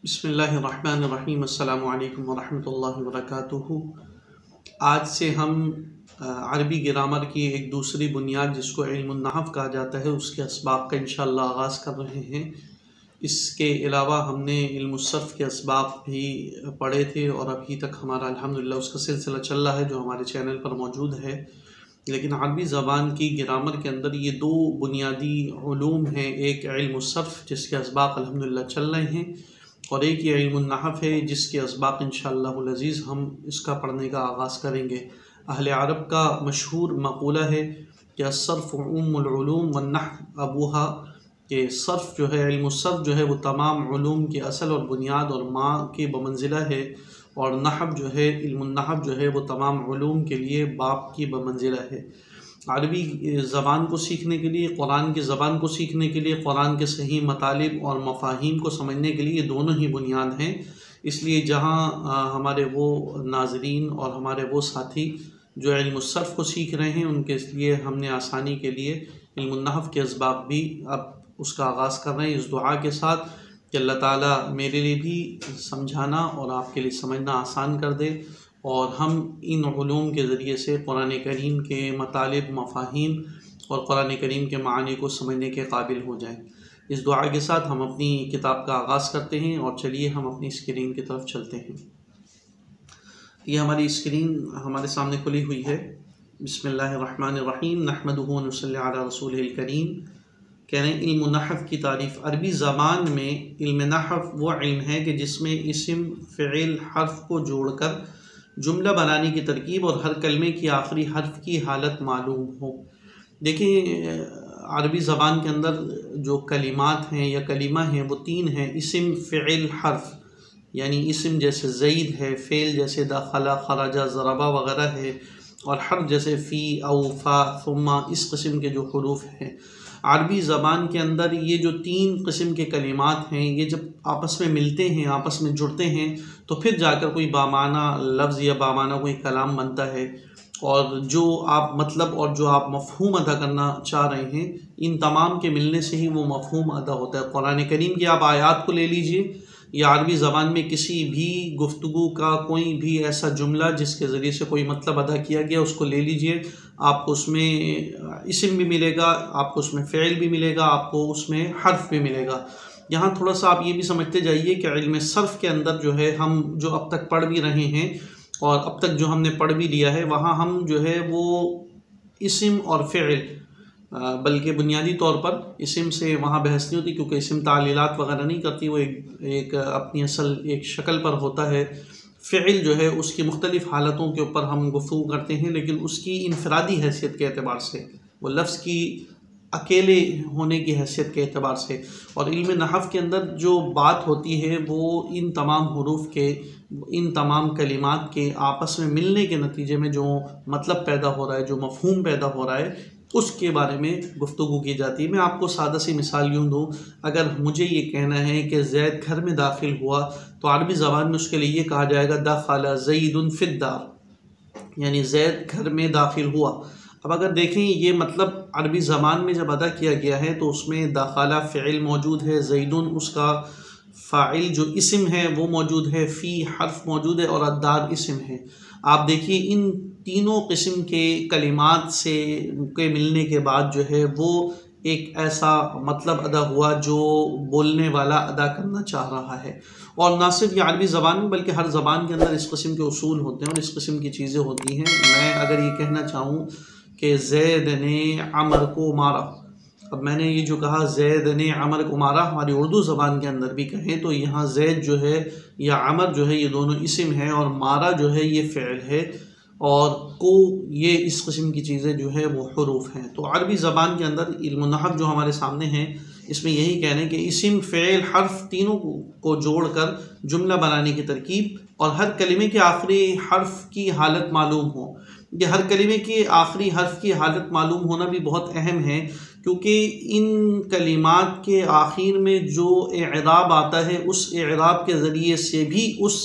بسم اللہ الرحمن الرحیم۔ السلام علیکم ورحمۃ اللہ وبرکاتہ۔ آج سے ہم عربی گرامر کی ایک دوسری بنیاد جس کو النحو کہا جاتا ہے اس کے اسباق کا انشاءاللہ آغاز کر رہے ہیں۔ اس کے علاوہ ہم نے علم الصرف کے اسباق بھی پڑھے تھے اور ابھی تک ہمارا الحمدللہ اس کا سلسلہ چل رہا ہے جو ہمارے چینل پر موجود ہے۔ لیکن عربی زبان کی گرامر کے اندر یہ دو بنیادی علوم ہیں، ایک علم الصرف جس کے اسباق الحمدللہ چل رہے ہیں، اور ایک یہ علم النحو ہے جس کے اسباق انشاءاللہ العزیز ہم اس کا پڑھنے کا آغاز کریں گے۔ اہل عرب کا مشہور مقولہ ہے کہ الصرف ام العلوم والنحو ابوہا، کہ صرف جو ہے، علم الصرف جو ہے وہ تمام علوم کی اصل اور بنیاد اور ماں کی بمنزلہ ہے، اور نحو جو ہے، علم النحو جو ہے وہ تمام علوم کے لیے باپ کی بمنزلہ ہے۔ عربی زبان کو سیکھنے کے لیے، قرآن کی زبان کو سیکھنے کے لیے، قرآن کے صحیح مطالب اور مفاہیم کو سمجھنے کے لیے یہ دونوں ہی بنیاد ہیں۔ اس لیے جہاں ہمارے وہ ناظرین اور ہمارے وہ ساتھی جو علم الصرف کو سیکھ رہے ہیں ان کے لیے ہم نے آسانی کے لیے علم النحو کے اسباق بھی اب اس کا آغاز کر رہے ہیں، اس دعا کے ساتھ کہ اللہ تعالیٰ میرے لیے بھی سمجھانا اور آپ کے لیے سمجھنا آسان کر دے، اور ہم ان علوم کے ذریعے سے قرآن کریم کے مطالب، مفاہیم اور قرآن کریم کے معانی کو سمجھنے کے قابل ہو جائیں۔ اس دعا کے ساتھ ہم اپنی کتاب کا آغاز کرتے ہیں، اور چلیے ہم اپنی اسکرین کی طرف چلتے ہیں۔ یہ ہماری اسکرین ہمارے سامنے کھلی ہوئی ہے۔ بسم اللہ الرحمن الرحیم، نحمدہ ونصلی علی رسولہ الکریم۔ کہہ رہے ہیں علم نحو کی تعریف۔ عربی زبان میں علم نحو وہ علم ہے کہ جس میں اسم، فعل، حرف کو جوڑ کر جملہ بنانے کی ترکیب اور ہر کلمے کی آخری حرف کی حالت معلوم ہو۔ دیکھیں، عربی زبان کے اندر جو کلمات ہیں یا کلمہ ہیں وہ تین ہیں: اسم، فعل، حرف۔ یعنی اسم جیسے زید ہے، فعل جیسے دخل، خرج، ضرب وغیرہ ہے، اور حرف جیسے فی، او، فا، ثم، اس قسم کے جو حروف ہیں۔ عربی زبان کے اندر یہ جو تین قسم کے کلمات ہیں، یہ جب آپس میں ملتے ہیں، آپس میں جڑتے ہیں، تو پھر جا کر کوئی بامعنی لفظ یا بامعنی کوئی کلام بنتا ہے، اور جو آپ مطلب اور جو آپ مفہوم ادا کرنا چاہ رہے ہیں، ان تمام کے ملنے سے ہی وہ مفہوم ادا ہوتا ہے۔ قرآن کریم کی آپ آیات کو لے لیجئے، یا عربی زبان میں کسی بھی گفتگو کا کوئی بھی ایسا جملہ جس کے ذریعے سے کوئی مطلب ادا کیا گیا، اس کو لے لیجئے، آپ کو اس میں اسم بھی ملے گا، آپ کو اس میں فعل بھی ملے گا، آپ کو اس میں حرف بھی ملے گا۔ یہاں تھوڑا سا آپ یہ بھی سمجھتے جائیے کہ علم صرف کے اندر جو ہے ہم جو اب تک پڑھ بھی رہے ہیں اور اب تک جو ہم نے پڑھ بھی لیا ہے، وہاں ہم جو ہے وہ اسم اور فعل، بلکہ بنیادی طور پر اسم سے وہاں بحث نہیں ہوتی، کیونکہ اسم تعلیلات وغیرہ نہیں کرتی، وہ ایک اپنی اصل ایک شکل پر ہوتا ہے۔ فعل جو ہے اس کی مختلف حالتوں کے اوپر ہم گفتگو کرتے ہیں، لیکن اس کی انفرادی حیثیت کے اعتبار سے، وہ لفظ کی اکیلے ہونے کی حیثیت کے اعتبار سے، اور علم نحو کے اندر جو بات ہوتی ہے وہ ان تمام حروف کے، ان تمام کلمات کے آپس میں ملنے کے نتیجے میں جو مطلب پیدا ہو رہا ہے، جو مفہوم پیدا ہو رہا ہے، اس کے بارے میں گفتگو کی جاتی ہے۔ میں آپ کو سادہ سی مثال یوں دوں، اگر مجھے یہ کہنا ہے کہ زید گھر میں داخل ہوا، تو عربی زبان میں اس کے لیے یہ کہا جائے گا دخل زید فی الدار، یعنی زید گھر میں داخل ہوا۔ اب اگر دیکھیں یہ مطلب عربی زبان میں جب ادا کیا گیا ہے تو اس میں دخل فعل موجود ہے، زیدن اس کا فاعل جو اسم ہے وہ موجود ہے، فی حرف موجود ہے، اور الدار اسم ہے۔ آپ دیکھیے ان تینوں قسم کے کلمات سے کے ملنے کے بعد جو ہے وہ ایک ایسا مطلب ادا ہوا جو بولنے والا ادا کرنا چاہ رہا ہے۔ اور نہ صرف یہ عربی زبان میں بلکہ ہر زبان کے اندر اس قسم کے اصول ہوتے ہیں اور اس قسم کی چیزیں ہوتی ہیں۔ میں اگر یہ کہنا چاہوں کہ زید نے عمر کو مارا، اب میں نے یہ جو کہا زید نے عمر کو مارا، ہماری اردو زبان کے اندر بھی کہیں تو یہاں زید جو ہے یا عمر جو ہے یہ دونوں اسم ہیں، اور مارا جو ہے یہ فعل ہے، اور کو یہ اس قسم کی چیزیں جو ہے وہ حروف ہیں۔ تو عربی زبان کے اندر علم نحو جو ہمارے سامنے ہیں، اس میں یہی کہہ رہے ہیں کہ اسم، فعل، حرف تینوں کو جوڑ کر جملہ بنانے کی ترکیب اور ہر کلمے کے آخری حرف کی حالت معلوم ہو۔ یہ ہر کلمے کے آخری حرف کی حالت معلوم ہونا بھی بہت اہم ہے، کیونکہ ان کلمات کے آخر میں جو اعراب آتا ہے، اس اعراب کے ذریعے سے بھی اس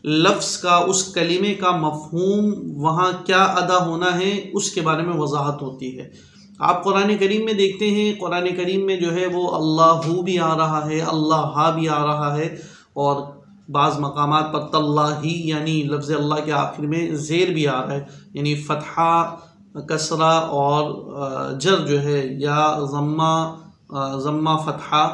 لفظ کا، اس کلمے کا مفہوم وہاں کیا ادا ہونا ہے اس کے بارے میں وضاحت ہوتی ہے۔ آپ قرآن کریم میں دیکھتے ہیں، قرآن کریم میں جو ہے وہ اللہ بھی آ رہا ہے، اللہ بھی آ رہا ہے، اور بعض مقامات پر تاللہ یعنی لفظ اللہ کے آخر میں زیر بھی آ رہا ہے، یعنی فتحہ، کسرہ اور جر جو ہے، یا ضمہ فتحہ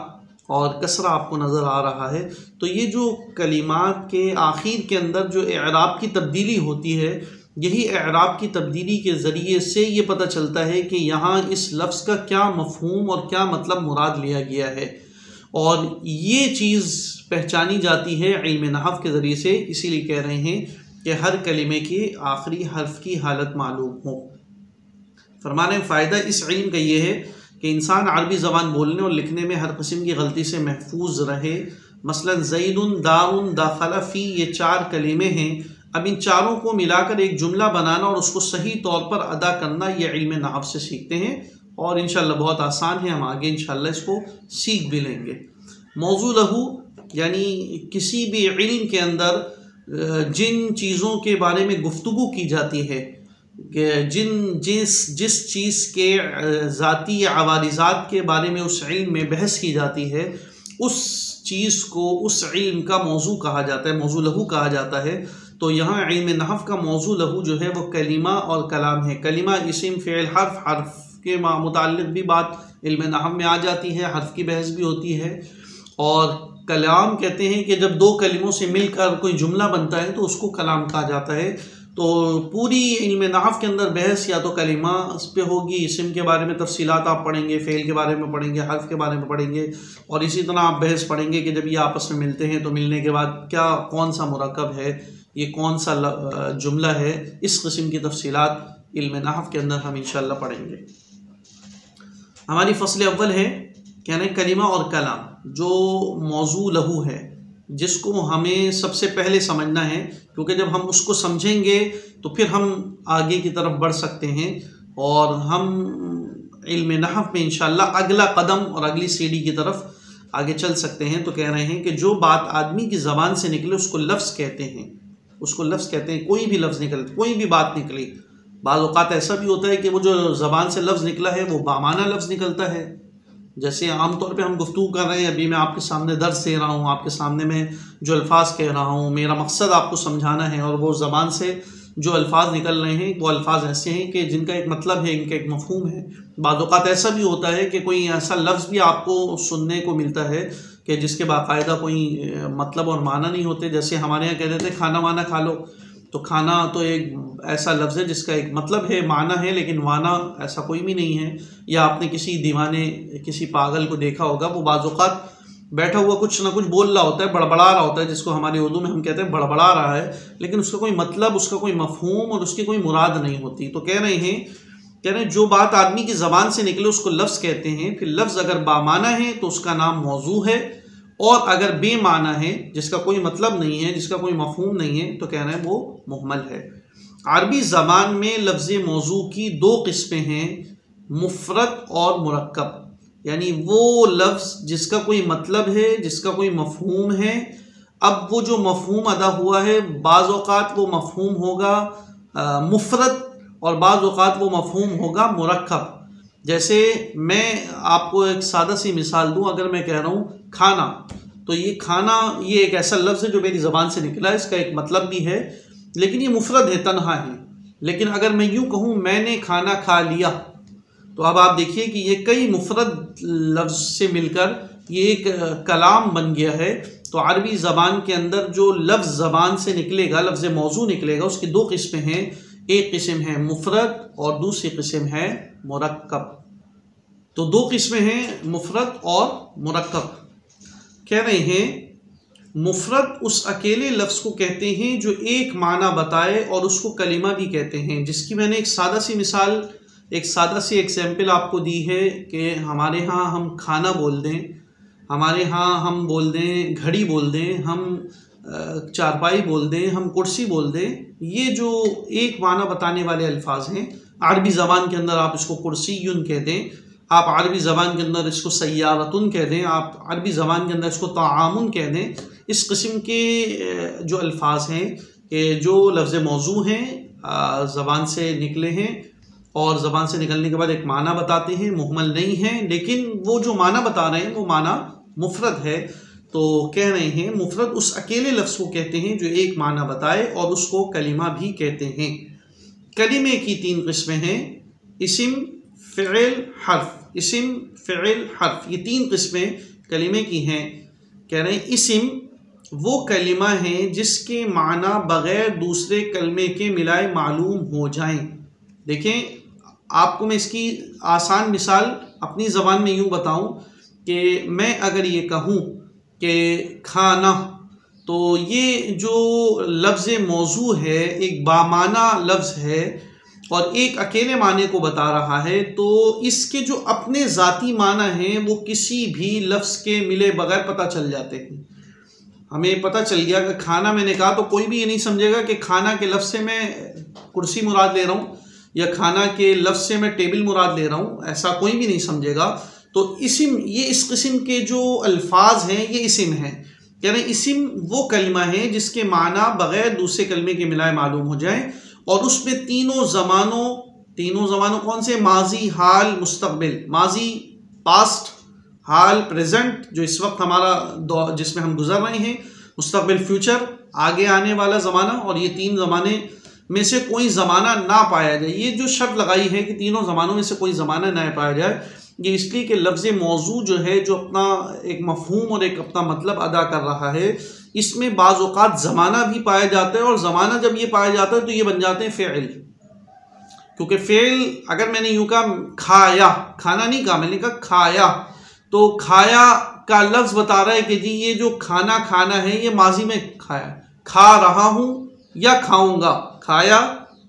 اور کسرہ آپ کو نظر آ رہا ہے۔ تو یہ جو کلمات کے آخر کے اندر جو اعراب کی تبدیلی ہوتی ہے، یہی اعراب کی تبدیلی کے ذریعے سے یہ پتہ چلتا ہے کہ یہاں اس لفظ کا کیا مفہوم اور کیا مطلب مراد لیا گیا ہے، اور یہ چیز پہچانی جاتی ہے علم نحو کے ذریعے سے۔ اسی لیے کہہ رہے ہیں کہ ہر کلمے کے آخری حرف کی حالت معلوم ہو۔ فرمانے فائدہ اس علم کا یہ ہے کہ انسان عربی زبان بولنے اور لکھنے میں ہر قسم کی غلطی سے محفوظ رہے۔ مثلا زید، دار، داخل، فی، یہ 4 کلمے ہیں۔ اب ان چاروں کو ملا کر ایک جملہ بنانا اور اس کو صحیح طور پر ادا کرنا، یہ علم نحو سے سیکھتے ہیں، اور انشاءاللہ بہت آسان ہے، ہم آگے انشاءاللہ اس کو سیکھ بھی لیں گے۔ موضوع لہو یعنی کسی بھی علم کے اندر جن چیزوں کے بارے میں گفتگو کی جاتی ہے، کہ جس چیز کے ذاتی عوارضات کے بارے میں اس علم میں بحث کی جاتی ہے، اس چیز کو اس علم کا موضوع کہا جاتا ہے، موضوع لہو کہا جاتا ہے۔ تو یہاں علم نحو کا موضوع لہو جو ہے وہ کلمہ اور کلام ہے۔ کلمہ اسم، فعل، حرف کے متعلق بھی بات علم نحو میں آ جاتی ہے، حرف کی بحث بھی ہوتی ہے، اور کلام کہتے ہیں کہ جب 2 کلموں سے مل کر کوئی جملہ بنتا ہے تو اس کو کلام کہا جاتا ہے۔ تو پوری علم نحو کے اندر بحث یا تو کلمہ اس پہ ہوگی، اسم کے بارے میں تفصیلات آپ پڑھیں گے، فعل کے بارے میں پڑھیں گے، حرف کے بارے میں پڑھیں گے، اور اسی طرح آپ بحث پڑھیں گے کہ جب یہ آپس میں ملتے ہیں تو ملنے کے بعد کون سا مرکب ہے، یہ کون سا جملہ ہے۔ اس قسم کی تفصیلات علم نحو کے اندر ہم انشاءاللہ پڑھیں گے۔ ہماری فصل اول ہے کہنا کلمہ اور کلام، جو موضوع لہو ہے، جس کو ہمیں سب سے پہلے سمجھنا ہے، کیونکہ جب ہم اس کو سمجھیں گے تو پھر ہم آگے کی طرف بڑھ سکتے ہیں، اور ہم علم نحو میں انشاءاللہ اگلا قدم اور اگلی سیڑھی کی طرف آگے چل سکتے ہیں۔ تو کہہ رہے ہیں کہ جو بات آدمی کی زبان سے نکلے اس کو لفظ کہتے ہیں، اس کو لفظ کہتے ہیں۔ کوئی بھی لفظ نکلے، کوئی بھی بات نکلی، بعض اوقات ایسا بھی ہوتا ہے کہ وہ جو زبان سے لفظ نکلا ہے وہ بامعنی لفظ نکلتا ہے، جیسے عام طور پہ ہم گفتگو کر رہے ہیں، ابھی میں آپ کے سامنے درس دے رہا ہوں، آپ کے سامنے میں جو الفاظ کہہ رہا ہوں، میرا مقصد آپ کو سمجھانا ہے، اور وہ زبان سے جو الفاظ نکل رہے ہیں وہ الفاظ ایسے ہیں کہ جن کا ایک مطلب ہے، ان کا ایک مفہوم ہے۔ بعض اوقات ایسا بھی ہوتا ہے کہ کوئی ایسا لفظ بھی آپ کو سننے کو ملتا ہے کہ جس کے باقاعدہ کوئی مطلب اور معنی نہیں ہوتے، جیسے ہمارے یہاں کہہ دیتے ہیں کھانا وانا کھا لو، تو کھانا تو ایک ایسا لفظ ہے جس کا ایک مطلب ہے، معنی ہے، لیکن معنی ایسا کوئی بھی نہیں ہے۔ یا آپ نے کسی دیوانے، کسی پاگل کو دیکھا ہوگا، وہ بعض اوقات بیٹھا ہوا کچھ نہ کچھ بول رہا ہوتا ہے، بڑبڑا رہا ہوتا ہے، جس کو ہماری اردو میں ہم کہتے ہیں بڑبڑا رہا ہے، لیکن اس کا کوئی مطلب، اس کا کوئی مفہوم اور اس کی کوئی مراد نہیں ہوتی۔ تو کہہ رہے ہیں جو بات آدمی کی زبان سے نکلے اس کو لفظ کہتے ہیں، پھر لفظ اگر بامعنی ہے تو اس کا نام موضوع ہے، اور اگر بے معنی ہے، جس کا کوئی مطلب نہیں ہے، جس کا کوئی مفہوم نہیں ہے، تو کہہ رہے ہیں وہ مہمل ہے۔ عربی زبان میں لفظ موضوع کی 2 قسمیں ہیں، مفرد اور مرکب، یعنی وہ لفظ جس کا کوئی مطلب ہے، جس کا کوئی مفہوم ہے۔ اب وہ جو مفہوم ادا ہوا ہے، بعض اوقات وہ مفہوم ہوگا مفرد اور بعض اوقات وہ مفہوم ہوگا مرکب۔ جیسے میں آپ کو ایک سادہ سی مثال دوں، اگر میں کہہ رہا ہوں کھانا، تو یہ کھانا یہ ایک ایسا لفظ ہے جو میری زبان سے نکلا ہے، اس کا ایک مطلب بھی ہے، لیکن یہ مفرد ہے، تنہا ہے۔ لیکن اگر میں یوں کہوں میں نے کھانا کھا لیا، تو اب آپ دیکھیے کہ یہ کئی مفرد لفظ سے مل کر یہ ایک کلام بن گیا ہے۔ تو عربی زبان کے اندر جو لفظ زبان سے نکلے گا، لفظ موضوع نکلے گا، اس کی 2 قسمیں ہیں، ایک قسم ہے مفرد اور دوسری قسم ہے مرکب۔ تو 2 قسمیں ہیں، مفرد اور مرکب۔ کہہ رہے ہیں مفرد اس اکیلے لفظ کو کہتے ہیں جو ایک معنی بتائے، اور اس کو کلمہ بھی کہتے ہیں، جس کی میں نے ایک سادہ سی مثال، ایک سادہ سی ایگزامپل آپ کو دی ہے کہ ہمارے ہاں ہم کھانا بول دیں، ہمارے ہاں ہم بول دیں گھڑی بول دیں، ہم چارپائی بول دیں، ہم کرسی بول دیں، یہ جو ایک معنی بتانے والے الفاظ ہیں، عربی زبان کے اندر آپ اس کو کرسیٌ کہہ دیں، آپ عربی زبان کے اندر اس کو سیارتن کہہ دیں، آپ عربی زبان کے اندر اس کو طعامن کہہ دیں۔ اس قسم کے جو الفاظ ہیں کہ جو لفظ موضوع ہیں، زبان سے نکلے ہیں، اور زبان سے نکلنے کے بعد ایک معنی بتاتے ہیں، مہمل نہیں ہیں، لیکن وہ جو معنی بتا رہے ہیں وہ معنی مفرد ہے۔ تو کہہ رہے ہیں مفرد اس اکیلے لفظ کو کہتے ہیں جو ایک معنی بتائے اور اس کو کلمہ بھی کہتے ہیں۔ کلمے کی 3 قسمیں ہیں، اسم، فعل، حرف۔ اسم، فعل، حرف، یہ 3 قسمیں کلمے کی ہیں۔ کہہ رہے ہیں اسم وہ کلمہ ہیں جس کے معنی بغیر دوسرے کلمے کے ملائے معلوم ہو جائیں۔ دیکھیں آپ کو میں اس کی آسان مثال اپنی زبان میں یوں بتاؤں کہ میں اگر یہ کہوں کہ کھانا، تو یہ جو لفظ موضوع ہے ایک بامعنی لفظ ہے اور ایک اکیلے معنی کو بتا رہا ہے، تو اس کے جو اپنے ذاتی معنی ہیں وہ کسی بھی لفظ کے ملے بغیر پتہ چل جاتے ہیں۔ ہمیں پتہ چل گیا کہ کھانا میں نے کہا تو کوئی بھی یہ نہیں سمجھے گا کہ کھانا کے لفظ سے میں کرسی مراد لے رہا ہوں یا کھانا کے لفظ سے میں ٹیبل مراد لے رہا ہوں، ایسا کوئی بھی نہیں سمجھے گا۔ تو اسم، یہ اس قسم کے جو الفاظ ہیں یہ اسم ہیں۔ یعنی اسم وہ کلمہ ہے جس کے معنی بغیر دوسرے کلمے کے ملائے معلوم ہو جائیں اور اس میں تینوں زمانوں کون سے؟ ماضی، حال، مستقبل۔ ماضی، پاسٹ، حال، پریزنٹ جو اس وقت ہمارا دور جس میں ہم گزر رہے ہیں، مستقبل، فیوچر آگے آنے والا زمانہ، اور یہ 3 زمانے میں سے کوئی زمانہ نہ پایا جائے۔ یہ جو شرط لگائی ہے کہ تینوں زمانوں میں سے کوئی زمانہ نہ پایا جائے، یہ اس لیے کہ لفظ موضوع جو ہے جو اپنا ایک مفہوم اور ایک اپنا مطلب ادا کر رہا ہے، اس میں بعض اوقات زمانہ بھی پایا جاتا ہے، اور زمانہ جب یہ پایا جاتا ہے تو یہ بن جاتے ہیں فعل۔ کیونکہ فعل اگر میں نے یوں کہا کھایا، کھانا نہیں کہا، میں نے کہا کھایا، تو کھایا کا لفظ بتا رہا ہے کہ جی یہ جو کھانا ہے یہ ماضی میں کھایا، کھا رہا ہوں یا کھاؤں گا۔ کھایا،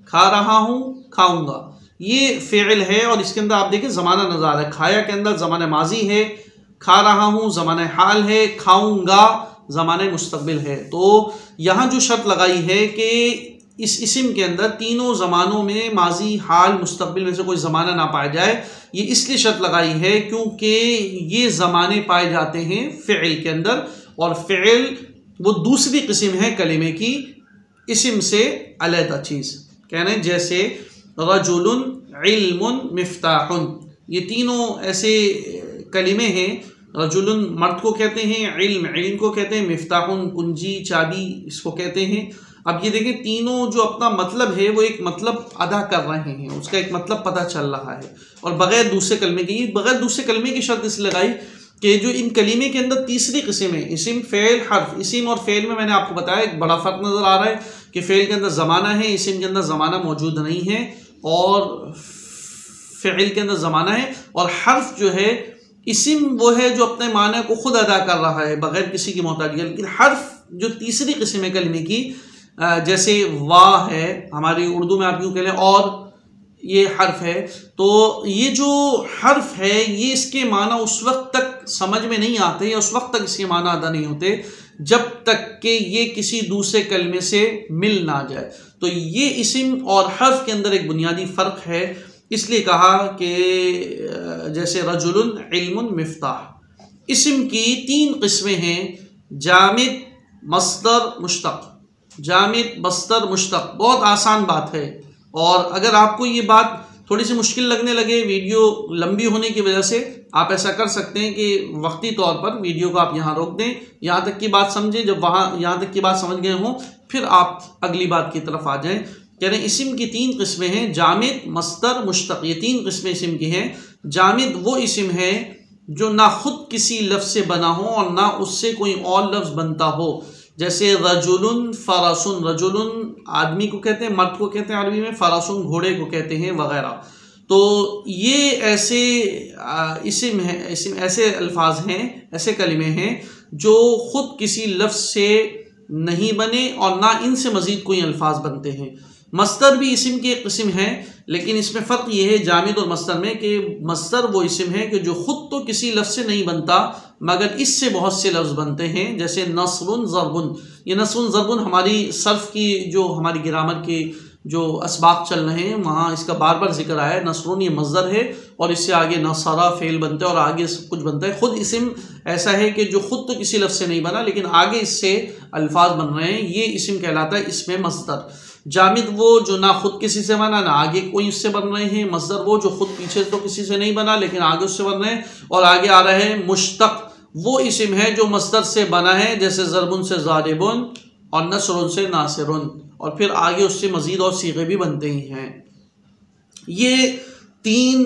کھا رہا ہوں، کھاؤں گا، یہ فعل ہے، اور اس کے اندر آپ دیکھیں زمانہ نظر آ رہا ہے۔ کھایا کے اندر زمانہ ماضی ہے، کھا رہا ہوں زمانہ حال ہے، کھاؤں گا زمانہ مستقبل ہے۔ تو یہاں جو شرط لگائی ہے کہ اس اسم کے اندر تینوں زمانوں میں ماضی، حال، مستقبل میں سے کوئی زمانہ نہ پایا جائے، یہ اس لیے شرط لگائی ہے کیونکہ یہ زمانے پائے جاتے ہیں فعل کے اندر، اور فعل وہ دوسری قسم ہے کلمے کی، اسم سے علیحدہ چیز۔ کہنا ہے جیسے رجل، علم، مفتاح، یہ تینوں ایسے کلمے ہیں۔ رجل مرد کو کہتے ہیں، علم کو کہتے ہیں، مفتاح کنجی، چابی اس کو کہتے ہیں۔ اب یہ دیکھیں تینوں جو اپنا مطلب ہے وہ ایک مطلب ادا کر رہے ہیں، اس کا ایک مطلب پتہ چل رہا ہے، اور بغیر دوسرے کلمے کی، بغیر دوسرے کلمے کی شرط اس لگائی کہ جو ان کلمے کے اندر تیسری قسم ہے اسم، فعل، حرف۔ اسم اور فعل میں نے آپ کو بتایا ایک بڑا فرق نظر آ رہا ہے کہ فعل کے اندر زمانہ ہے، اسم کے اندر زمانہ موجود نہیں ہے، اور فعل کے اندر زمانہ ہے، اور حرف جو ہے اسم وہ ہے جو اپنے معنی کو خود ادا کر رہا ہے بغیر کسی کی محتاجی، لیکن حرف جو تیسری قسم ہے کلمے کی، جیسے وا ہے ہماری اردو میں آپ یوں کہہ لیں، اور یہ حرف ہے، تو یہ جو حرف ہے یہ اس کے معنی اس وقت تک سمجھ میں نہیں آتے یا اس وقت تک اس کے معنی ادا نہیں ہوتے جب تک کہ یہ کسی دوسرے کلمے سے مل نہ جائے۔ تو یہ اسم اور حرف کے اندر ایک بنیادی فرق ہے، اس لیے کہا کہ جیسے رجل، علم، مفتاح۔ اسم کی 3 قسمیں ہیں، جامد، مصدر، مشتق۔ جامد، مصدر، مشتق، بہت آسان بات ہے، اور اگر آپ کو یہ بات تھوڑی سی مشکل لگنے لگے ویڈیو لمبی ہونے کی وجہ سے، آپ ایسا کر سکتے ہیں کہ وقتی طور پر ویڈیو کو آپ یہاں روک دیں، یہاں تک کی بات سمجھیں، جب یہاں تک کی بات سمجھ گئے ہوں پھر آپ اگلی بات کی طرف آ جائیں۔ یعنی اسم کی 3 قسمیں ہیں، جامد، مصدر، مشتق، یہ 3 قسمیں اسم کی ہیں۔ جامد وہ اسم ہے جو نہ خود کسی لفظ سے بنا ہو اور نہ اس سے کوئی اور لفظ بنتا ہو، جیسے رجل، فرسن۔ رجل آدمی کو کہتے ہیں، مرد کو کہتے ہیں عربی میں، فرسن گھوڑے کو کہتے ہیں وغیرہ۔ تو یہ ایسے اسم ہیں، ایسے الفاظ ہیں، ایسے کلمے ہیں جو خود کسی لفظ سے نہیں بنے اور نہ ان سے مزید کوئی الفاظ بنتے ہیں۔ مصدر بھی اسم کی ایک قسم ہے، لیکن اس میں فرق یہ ہے جامد اور مصدر میں کہ مصدر وہ اسم ہے کہ جو خود تو کسی لفظ سے نہیں بنتا مگر اس سے بہت سے لفظ بنتے ہیں، جیسے نصر، ضرب۔ یہ نصر، ضرب ہماری صرف کی جو ہماری گرامر کی جو اسباق چل رہے ہیں وہاں اس کا بار بار ذکر آیا ہے۔ نصر یہ مصدر ہے اور اس سے آگے نصرہ فعل بنتا ہے اور آگے سب کچھ بنتا ہے۔ خود اسم ایسا ہے کہ جو خود تو کسی لفظ سے نہیں بنا لیکن آگے اس سے الفاظ بن رہے ہیں، یہ اسم کہلاتا ہے، اس میں مصدر۔ جامد وہ جو نہ خود کسی سے بنا نہ آگے کوئی اس سے بن رہے ہیں، مصدر وہ جو خود پیچھے تو کسی سے نہیں بنا لیکن آگے اس سے بن رہے ہیں، اور آگے آ رہے ہیں مشتق۔ وہ اسم ہے جو مصدر سے بنا ہے، جیسے ضربن سے ضاربن اور نصرن سے ناصرن، اور پھر آگے اس سے مزید اور صیغے بھی بنتے ہی ہیں۔ یہ تین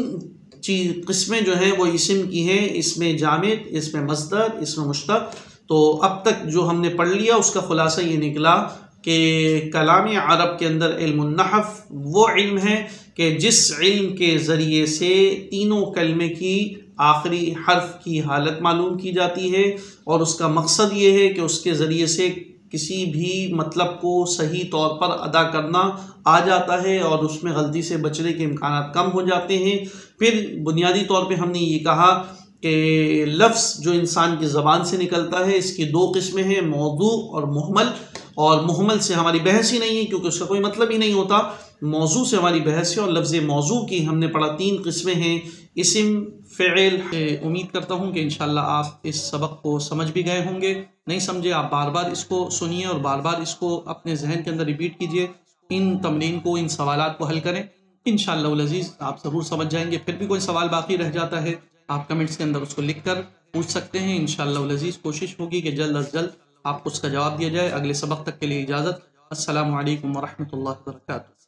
قسمیں جو ہیں وہ اسم کی ہیں، اسم جامد، اسم مصدر، اسم مشتق۔ تو اب تک جو ہم نے پڑھ لیا اس کا خلاصہ یہ نکلا کہ کلام عرب کے اندر علم النحو وہ علم ہے کہ جس علم کے ذریعے سے تینوں کلمے کی آخری حرف کی حالت معلوم کی جاتی ہے، اور اس کا مقصد یہ ہے کہ اس کے ذریعے سے کسی بھی مطلب کو صحیح طور پر ادا کرنا آ جاتا ہے اور اس میں غلطی سے بچنے کے امکانات کم ہو جاتے ہیں۔ پھر بنیادی طور پہ ہم نے یہ کہا کہ لفظ جو انسان کی زبان سے نکلتا ہے اس کی دو قسمیں ہیں، موضوع اور محمل، اور محمل سے ہماری بحث ہی نہیں ہے کیونکہ اس کا کوئی مطلب ہی نہیں ہوتا، موضوع سے ہماری بحث ہے۔ اور لفظ موضوع کی ہم نے پڑھا تین قسمیں ہیں، اسم، فعل۔ امید کرتا ہوں کہ انشاءاللہ آپ اس سبق کو سمجھ بھی گئے ہوں گے، نہیں سمجھے آپ بار بار اس کو سنیے اور بار بار اس کو اپنے ذہن کے اندر ریپیٹ کیجئے، ان تمرین کو، ان سوالات کو حل کریں، انشاءاللہ العزیز آپ ضرور سمجھ جائیں گے۔ پھر بھی کوئی سوال باقی رہ جاتا ہے آپ کمنٹس کے اندر اس کو لکھ کر پوچھ سکتے ہیں، انشاءاللہ العزیز کوشش ہوگی کہ جلد از جلد آپ کو اس کا جواب دیا جائے۔ اگلے سبق تک کے لیے اجازت، السلام علیکم ورحمۃ اللہ وبرکاتہ۔